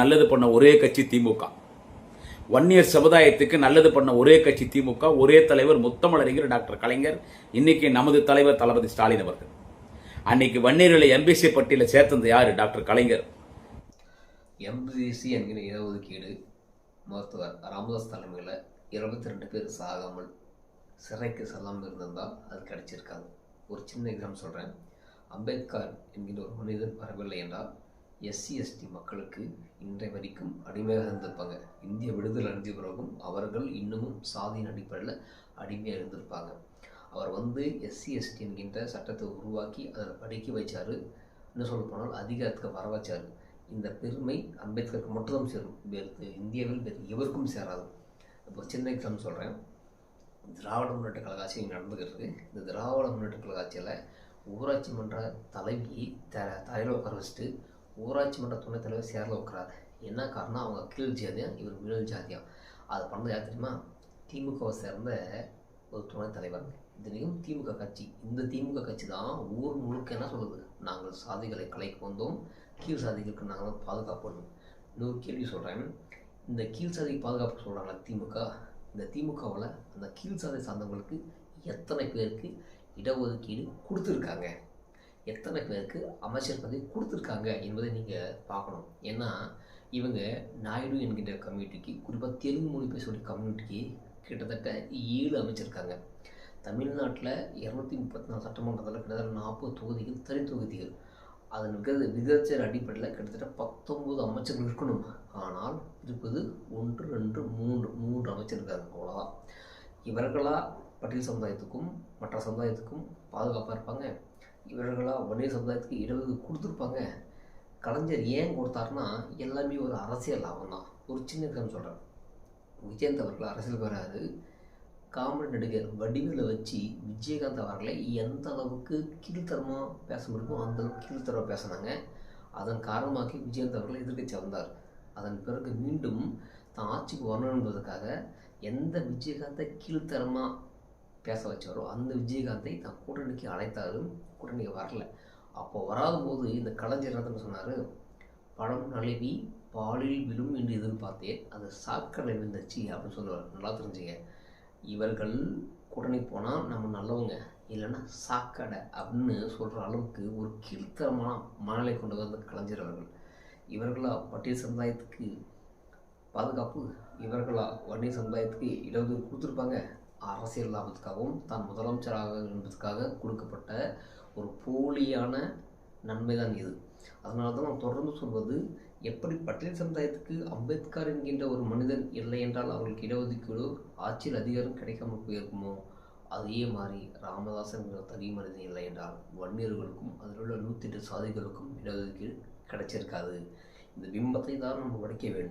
நல்லது பண்ண ஒரே கட்சி திமுக. வன்னியர் சமுதாயத்துக்கு நல்லது பண்ண ஒரே கட்சி திமுக. ஒரே தலைவர் முத்தமிழறிஞர் டாக்டர் கலைஞர். இன்னைக்கு நமது தலைவர் தளபதி ஸ்டாலின் அவர்கள். அன்னைக்கு வன்னியர்களை எம்பிசி பட்டியல சேர்த்தது யாரு? டாக்டர் கலைஞர். எம்பிசி என்கிற இடஒதுக்கீடு மருத்துவர் ராமதாஸ் தலைமையில் 22 பேர் சாகாமல் சிறைக்கு செல்லாமல் இருந்திருந்தால் அது கிடைச்சிருக்காது. ஒரு சின்ன எக்ஸாம்பிள் சொல்கிறேன். அம்பேத்கர் என்கிற ஒரு மனிதர் வரவில்லை என்றால் எஸ்சி/எஸ்டி மக்களுக்கு இன்றைய வரைக்கும் அடிமையாக இருந்திருப்பாங்க. இந்திய விடுதலை அடைஞ்ச பிறகும் அவர்கள் இன்னமும் சாதியின் அடிப்படையில் அடிமையாக இருந்திருப்பாங்க. அவர் எஸ்சி/எஸ்டி என்கின்ற சட்டத்தை உருவாக்கி அதில் படிக்க வச்சார். இன்னும் சொல்ல போனால் அதிகாரத்துக்கு வர வச்சார். இந்த பெருமை அம்பேத்கருக்கு மட்டும்தான் சேரும். இந்தியாவில் வேறு எவருக்கும் சேராது. இப்போ சின்ன எக்ஸாம்பிள் சொல்கிறேன். திராவிட முன்னேற்ற கழக ஆட்சி நடந்துக்கிறது. இந்த திராவிட முன்னேற்ற கழக ஆட்சியில் ஊராட்சி மன்ற தலைவியை தலையில் உட்கார வச்சுட்டு ஊராட்சி மன்ற துணைத் தலைவர் சேரில் உட்காராது. என்ன காரணம்? அவங்க கீழ் ஜாதியா, இவர் மேல் ஜாதியா. அது பண்ணது யார் தெரியுமா? திமுகவை சேர்ந்த ஒரு துணைத் தலைவர். இதுலேயும் திமுக கட்சி. இந்த திமுக கட்சி தான் ஊர் முழுக்க என்ன சொல்லுது? நாங்கள் சாதிகளை கலைக்கு வந்தோம், கீழ் சாதிகளுக்கு நாங்கள் பாதுகாப்பு பண்ணணும். இன்னொரு கேள்வி சொல்கிறேன். இந்த கீழ் சாதிக்கு பாதுகாப்பு சொல்கிறாங்களா திமுக? இந்த திமுகவில் அந்த கீழ் சாதி சார்ந்தவங்களுக்கு எத்தனை பேருக்கு இடஒதுக்கீடு கொடுத்துருக்காங்க, எத்தனை பேருக்கு அமைச்சர் பதவி கொடுத்துருக்காங்க என்பதை நீங்கள் பார்க்கணும். ஏன்னா இவங்க நாயுடு என்கின்ற கம்யூனிட்டிக்கு, குறிப்பாக தெலுங்கு மொழி பேசக்கூடிய கம்யூனிட்டிக்கு கிட்டத்தட்ட 7 அமைச்சிருக்காங்க. தமிழ்நாட்டில் 234 சட்டமன்றத்தில் கிட்டத்தட்ட 40 தொகுதிகள் தனி தொகுதிகள். அதன் விகிதாச்சார அடிப்படையில் கிட்டத்தட்ட 19 அமைச்சர்கள் இருக்கணும். ஆனால் இருப்பது 1, 2, 3 அமைச்சர் இருக்காங்க. அவ்வளோதான். இவர்களா பட்டியல் சமுதாயத்துக்கும் மற்ற சமுதாயத்துக்கும் பாதுகாப்பாக இருப்பாங்க? இவர்களா வன்னியர் சமுதாயத்துக்கு இடஒதுக்கீடு கொடுத்துருப்பாங்க? கலைஞர் ஏன் கொடுத்தாருன்னா எல்லாமே ஒரு அரசியல் லாபம் தான். ஒரு சின்ன எக்ஸாம்பிள் சொல்கிறேன். விஜயகாந்த் அவர்கள் அரசியலுக்கு வராது. காமெடி நடிகர் வடிவில் வச்சு விஜயகாந்த் அவர்களை எந்த அளவுக்கு கீழ்த்தரமாக பேச முடியுமோ அந்த அளவுக்கு கீழ்த்தரமாக பேசினாங்க. அதன் காரணமாக விஜயகாந்த் அவர்கள் எதிர்கட்சி வந்தார். அதன் பிறகு மீண்டும் தான் ஆட்சிக்கு வரணும் என்பதற்காக எந்த விஜயகாந்தை கீழ்த்தரமாக பேச வச்சாரோ அந்த விஜயகாந்தை தான் கூட்டணிக்கு அழைத்தாலும் கூட்டணிக்கு வரல. அப்போ வராத போது இந்த கலைஞர் என்ன சொன்னார்? பழம் நழுவி பாலில் விழும் என்று எதிர்பார்த்தேன், அது சாக்கடை விழுந்துச்சு அப்படின்னு சொல்லுவார். நல்லா தெரிஞ்சுங்க. இவர்கள் கூட்டணி போனால் நம்ம நல்லவங்க, இல்லைன்னா சாக்கடை அப்படின்னு சொல்கிற அளவுக்கு ஒரு கீழ்த்தரமான மனநிலை கொண்டு வந்த கலைஞர் அவர்கள். இவர்களா பட்டியல் சமுதாயத்துக்கு பாதுகாப்பு, இவர்களா வன்னியர் சமுதாயத்துக்கு இடஒதுக்கீடு கொடுத்துருப்பாங்க? அரசியல் லாபத்துக்காகவும் தான் முதலமைச்சராக என்பதற்காக கொடுக்கப்பட்ட ஒரு போலியான நன்மை தான் இது. அதனால தான் நான் தொடர்ந்து சொல்வது, எப்படி பட்டியல் சமுதாயத்துக்கு அம்பேத்கர் என்கின்ற ஒரு மனிதன் இல்லை என்றால் அவர்களுக்கு இடஒதுக்கீடு ஆட்சியில் அதிகாரம் கிடைக்காமல் போயிருக்குமோ, அதே மாதிரி ராமதாஸ் என்கிற தனி மனிதன் இல்லை என்றால் வன்னியர்களுக்கும் அதில் உள்ள 108 சாதிகளுக்கும் இடஒதுக்கீடு கிடைச்சிருக்காது. இந்த பிம்பத்தை தான் நம்ம உடைக்க வேண்டும்.